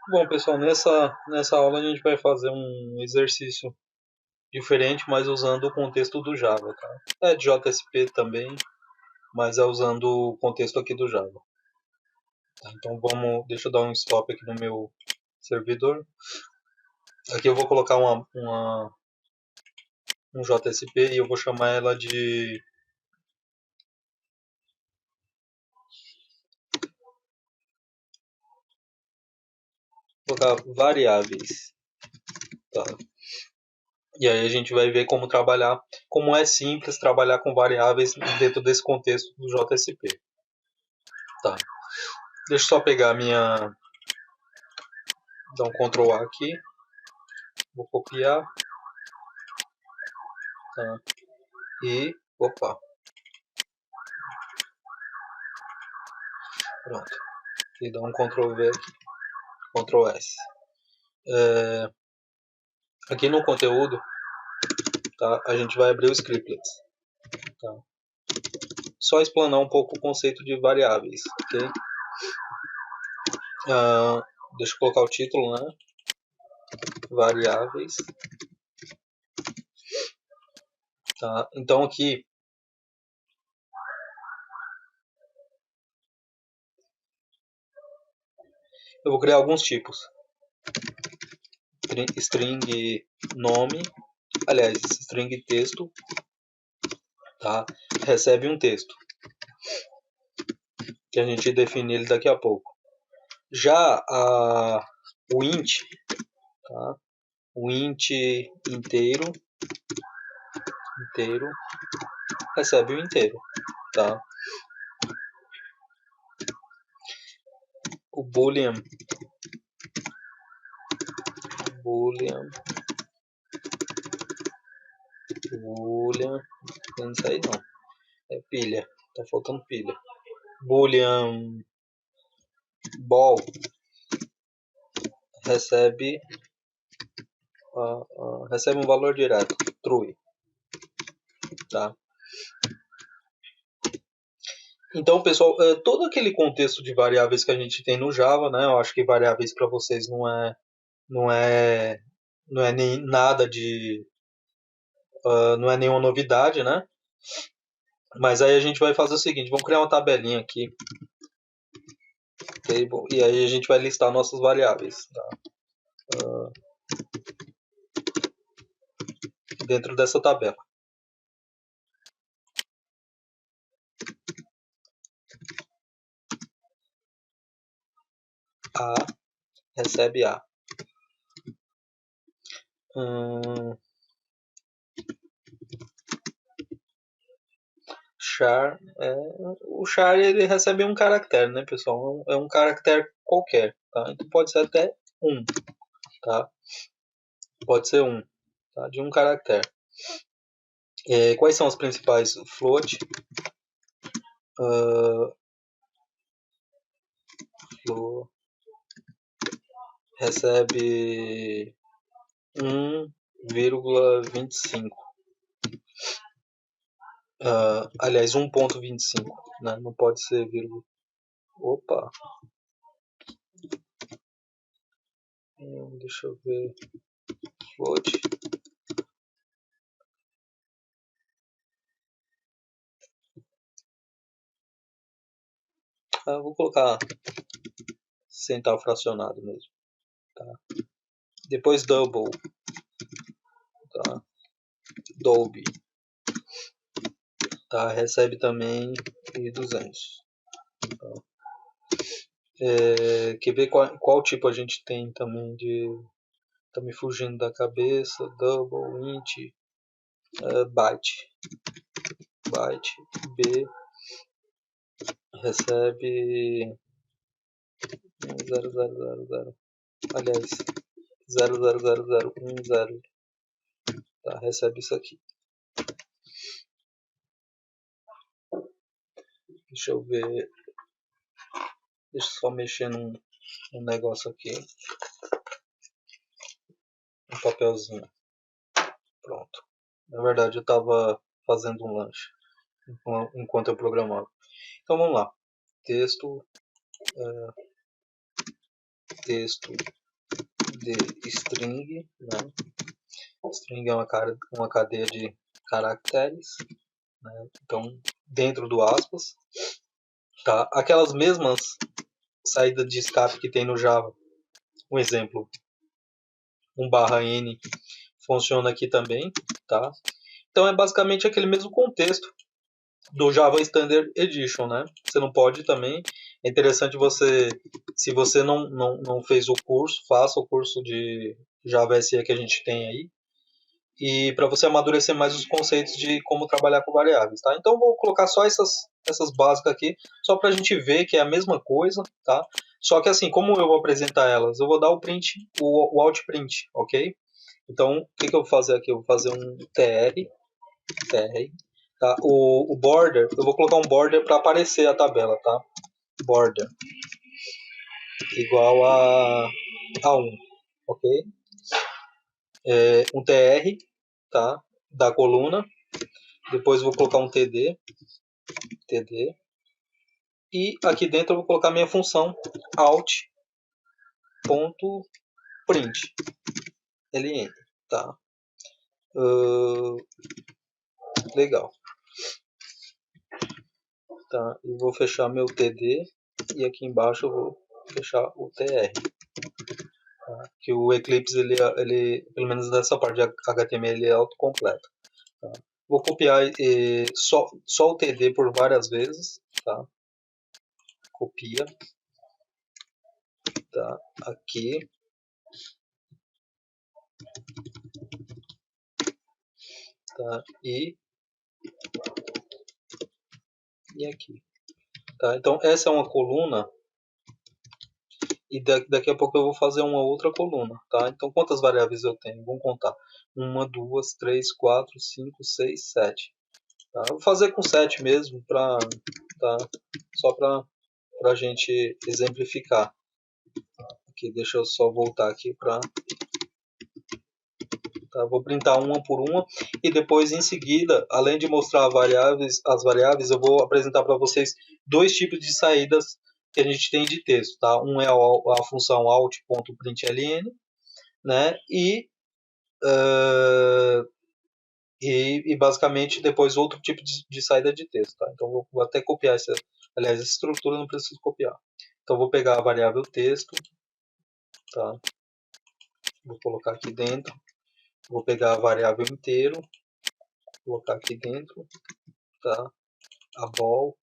Bom, pessoal, nessa aula a gente vai fazer um exercício diferente, mas usando o contexto do Java, tá? É de JSP também, mas é usando o contexto aqui do Java. Tá? Então deixa eu dar um stop aqui no meu servidor. Aqui eu vou colocar um JSP e eu vou chamar ela de colocar variáveis. Tá? E aí a gente vai ver como trabalhar, como é simples trabalhar com variáveis dentro desse contexto do JSP. Tá? Deixa eu só pegar dar um Ctrl A aqui, vou copiar, tá? Opa, pronto. E dá um Ctrl V aqui, Ctrl S. Aqui no conteúdo, tá? A gente vai abrir o scriptlets, tá? Só explanar um pouco o conceito de variáveis, ok? Deixa eu colocar o título, né? Variáveis. Tá? Então aqui eu vou criar alguns tipos. String nome, aliás, string texto, tá? Recebe um texto, que a gente define ele daqui a pouco. Já o int, tá? O int inteiro recebe o inteiro, tá? O boolean não sei não, é pilha, tá faltando pilha. Boolean ball recebe recebe um valor direto, true, tá? Então, pessoal, todo aquele contexto de variáveis que a gente tem no Java, né? Eu acho que variáveis para vocês não é, não é nem nada de, não é nenhuma novidade, né? Mas aí a gente vai fazer o seguinte, vamos criar uma tabelinha aqui, table, e aí a gente vai listar nossas variáveis, tá? Dentro dessa tabela. A recebe A. Char, o char ele recebe um caractere, né, pessoal? É um caractere qualquer, tá? Então pode ser até um, tá? Pode ser um, tá? De um caractere. Quais são as principais? Float, float recebe 1,25. Aliás, 1,25, né? Não pode ser vírgula. Opa! Deixa eu ver. Float. Vou colocar centavo fracionado mesmo. Tá? Depois double. Tá? Dolby. Tá? Recebe também 1.200. Tá? Quer ver qual tipo a gente tem também de... Tá me fugindo da cabeça. Double, int, byte. Byte, B recebe 0,000. Aliás, 0,00010. Tá? Recebe isso aqui. Deixa eu ver. Deixa eu só mexer num negócio aqui. Um papelzinho. Pronto. Na verdade, eu estava fazendo um lanche enquanto eu programava. Então vamos lá. Texto. texto de string, né? String é uma cadeia de caracteres, né? Então, dentro do aspas, tá? Aquelas mesmas saídas de escape que tem no Java, um exemplo, um /n funciona aqui também, tá? Então é basicamente aquele mesmo contexto do Java Standard Edition, né? Você não pode também, é interessante você, se você não fez o curso, faça o curso de Java SE que a gente tem aí, e para você amadurecer mais os conceitos de como trabalhar com variáveis, tá? Então vou colocar só essas básicas aqui, só para a gente ver que é a mesma coisa, tá? Só que assim, como eu vou apresentar elas, eu vou dar o print, o outprint, ok? Então, o que eu vou fazer aqui? Eu vou fazer um tr, tá? O border, eu vou colocar um border para aparecer a tabela, tá? Border igual a 1, ok? Um tr, tá? Da coluna. Depois vou colocar um td. E aqui dentro eu vou colocar minha função out.print. ln, tá? Legal. Tá? E vou fechar meu td e aqui embaixo eu vou fechar o tr. Tá? Que o Eclipse, ele, pelo menos nessa parte de HTML, ele é autocompleto. Tá? Vou copiar só o td por várias vezes. Tá? Copia. Tá? Aqui. Tá? E aqui. Tá? Então essa é uma coluna e daqui a pouco eu vou fazer uma outra coluna. Tá? Então quantas variáveis eu tenho? Vamos contar. 1, 2, 3, 4, 5, 6, 7. Tá? Vou fazer com 7 mesmo, tá? Só para a gente exemplificar. Aqui, deixa eu só voltar aqui para... Tá? Vou printar uma por uma e depois em seguida, além de mostrar as variáveis, eu vou apresentar para vocês dois tipos de saídas que a gente tem de texto. Tá? Um é a função out.println, né? E basicamente depois outro tipo de saída de texto. Tá? Então vou até copiar essa. Aliás, essa estrutura não preciso copiar. Então vou pegar a variável texto, tá? Vou colocar aqui dentro. Vou pegar a variável inteiro, colocar aqui dentro, tá? A bol,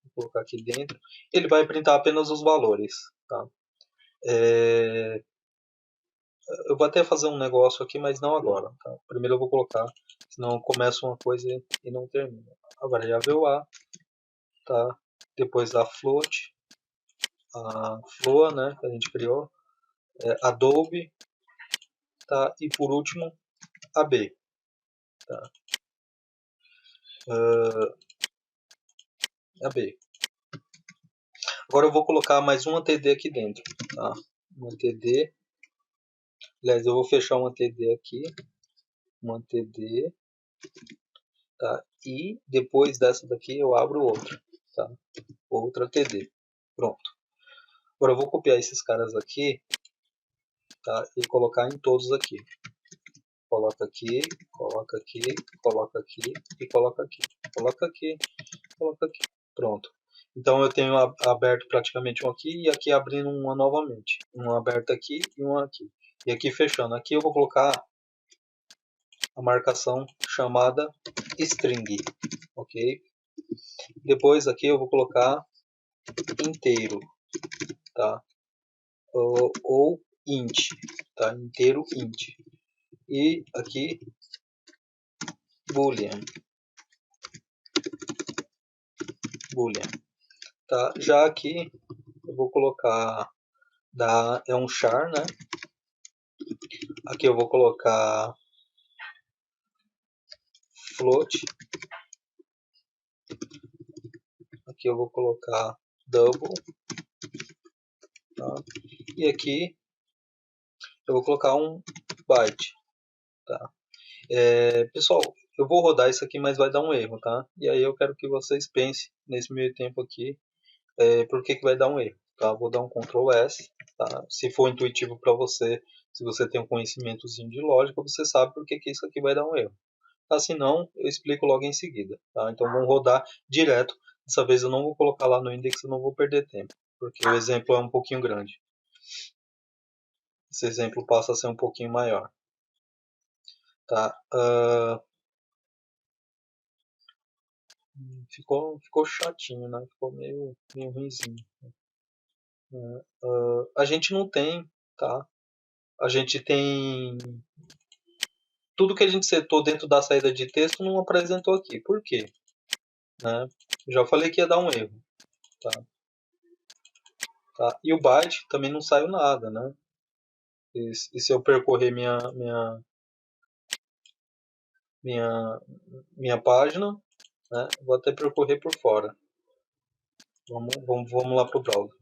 vou colocar aqui dentro. Ele vai printar apenas os valores, tá? Eu vou até fazer um negócio aqui, mas não agora. Tá? Primeiro eu vou colocar, senão eu começo uma coisa e não termino. A variável A, tá? Depois a float, a floa, né, que a gente criou, Adobe, tá? E por último a B, tá? A B. Agora eu vou colocar mais uma TD aqui dentro, tá? Uma TD. Aliás, eu vou fechar uma TD aqui, uma TD, tá? E depois dessa daqui eu abro outra, tá? Outra TD. Pronto. Agora eu vou copiar esses caras aqui, tá? E colocar em todos aqui. Coloca aqui, coloca aqui, coloca aqui e coloca aqui. Coloca aqui, coloca aqui. Pronto. Então eu tenho aberto praticamente um aqui e aqui abrindo uma novamente. Uma aberta aqui e uma aqui. E aqui fechando. Aqui eu vou colocar a marcação chamada string, ok? Depois aqui eu vou colocar inteiro, tá? Ou int, tá? Inteiro int. E aqui boolean, tá? Já aqui eu vou colocar é um char, né? Aqui eu vou colocar float. Aqui eu vou colocar double, tá? E aqui eu vou colocar um byte, tá? Pessoal, eu vou rodar isso aqui, mas vai dar um erro, tá? E aí eu quero que vocês pensem nesse meio tempo aqui, por que vai dar um erro. tá? Vou dar um Ctrl S, tá? Se for intuitivo para você, se você tem um conhecimentozinho de lógica, você sabe por que isso aqui vai dar um erro. Tá? Se não, eu explico logo em seguida, tá? Então vamos rodar direto. Dessa vez eu não vou colocar lá no index, eu não vou perder tempo, porque o exemplo é um pouquinho grande. Esse exemplo passa a ser um pouquinho maior. Tá? Ficou chatinho, né? Ficou meio ruinzinho. A gente não tem, tá? A gente tem tudo que a gente setou dentro da saída de texto não apresentou aqui. Por quê? Né? Já falei que ia dar um erro, tá? Tá? E o byte também não saiu nada, né? E se eu percorrer minha, minha página, né? Vou até percorrer por fora. Vamos lá para o browser.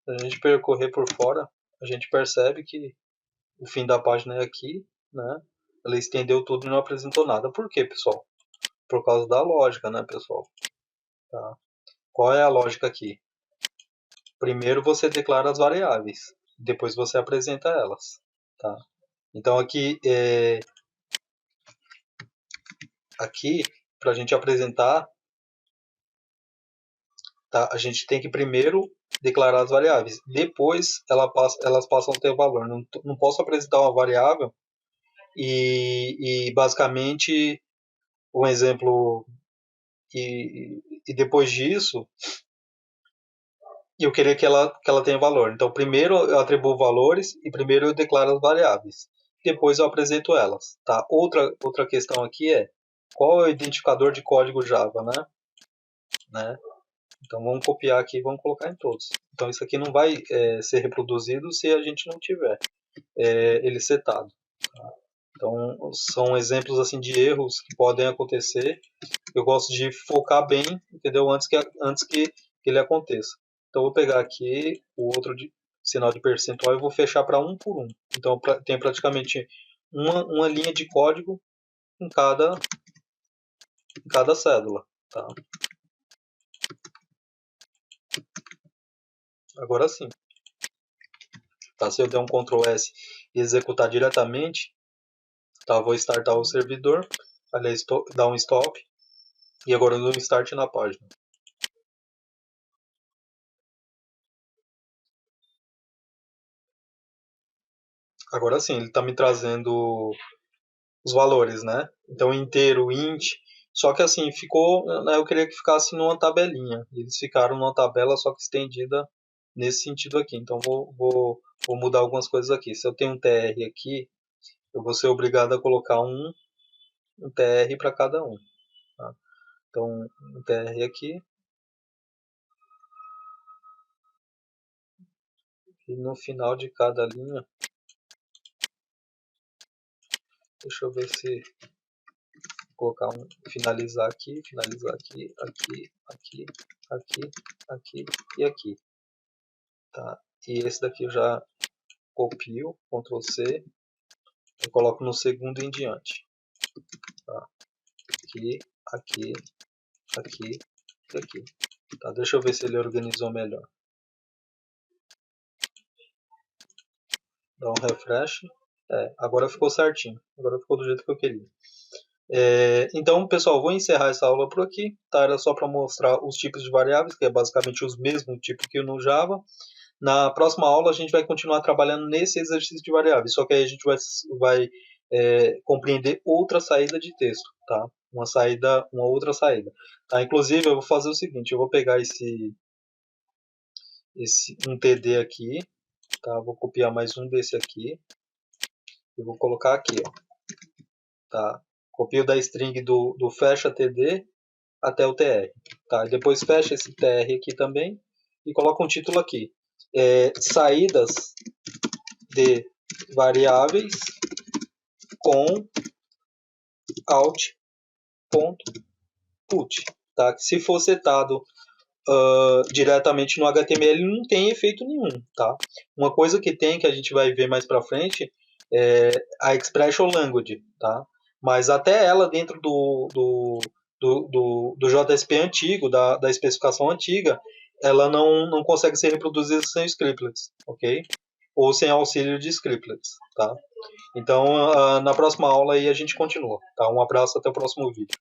Se a gente percorrer por fora, a gente percebe que o fim da página é aqui, né? Ela estendeu tudo e não apresentou nada. Por quê, pessoal? Por causa da lógica, né, pessoal? Tá? Qual é a lógica aqui? Primeiro você declara as variáveis, depois você apresenta elas, tá? Então aqui para a gente apresentar, tá? A gente tem que primeiro declarar as variáveis, depois elas passam a ter valor. Não posso apresentar uma variável e basicamente um exemplo e depois disso eu querer que ela tenha valor. Então, primeiro eu atribuo valores e primeiro eu declaro as variáveis. Depois eu apresento elas. Tá? Outra questão aqui é qual é o identificador de código Java, né? Então vamos copiar aqui e vamos colocar em todos. Então isso aqui não vai ser reproduzido se a gente não tiver ele setado. Tá? Então são exemplos assim de erros que podem acontecer. Eu gosto de focar bem, entendeu? Antes que ele aconteça. Então eu vou pegar aqui o outro sinal de percentual e vou fechar para um por um. Então tem praticamente uma linha de código em cada cédula. Tá? Agora sim. Tá? Se eu der um Ctrl S e executar diretamente, tá? Vou startar o servidor, aliás, dar um stop e agora eu dou um start na página. Agora sim, ele está me trazendo os valores, né? Então inteiro, int, só que assim ficou, né, eu queria que ficasse numa tabelinha. Eles ficaram numa tabela só que estendida nesse sentido aqui. Então vou mudar algumas coisas aqui. Se eu tenho um tr aqui, eu vou ser obrigado a colocar um tr para cada um. Tá? Então um tr aqui e no final de cada linha, deixa eu ver se colocar finalizar aqui, aqui e aqui. Tá? E esse daqui eu já copio, Ctrl C, e coloco no segundo em diante. Tá? Aqui e aqui. Tá? Deixa eu ver se ele organizou melhor. Dá um refresh. Agora ficou certinho. Agora ficou do jeito que eu queria. Então, pessoal, vou encerrar essa aula por aqui. Tá? Era só para mostrar os tipos de variáveis, que é basicamente os mesmos tipos que no Java. Na próxima aula, a gente vai continuar trabalhando nesse exercício de variáveis, só que aí a gente vai compreender outra saída de texto, tá? Uma outra saída. Tá? Inclusive, eu vou fazer o seguinte, eu vou pegar um TD aqui, tá? Vou copiar mais um desse aqui e vou colocar aqui, ó. Tá? Copio da string do fecha TD até o TR. Tá? E depois fecha esse TR aqui também e coloca um título aqui. Saídas de variáveis com out.put. Tá? Se for setado diretamente no HTML, não tem efeito nenhum. Tá? Uma coisa que tem, que a gente vai ver mais para frente, é a expression language. Tá? Mas até ela dentro do do JSP antigo, da especificação antiga, ela não consegue ser reproduzida sem scriptlets, ok? Ou sem auxílio de scriptlets, tá? Então, na próxima aula aí a gente continua, tá? Um abraço, até o próximo vídeo.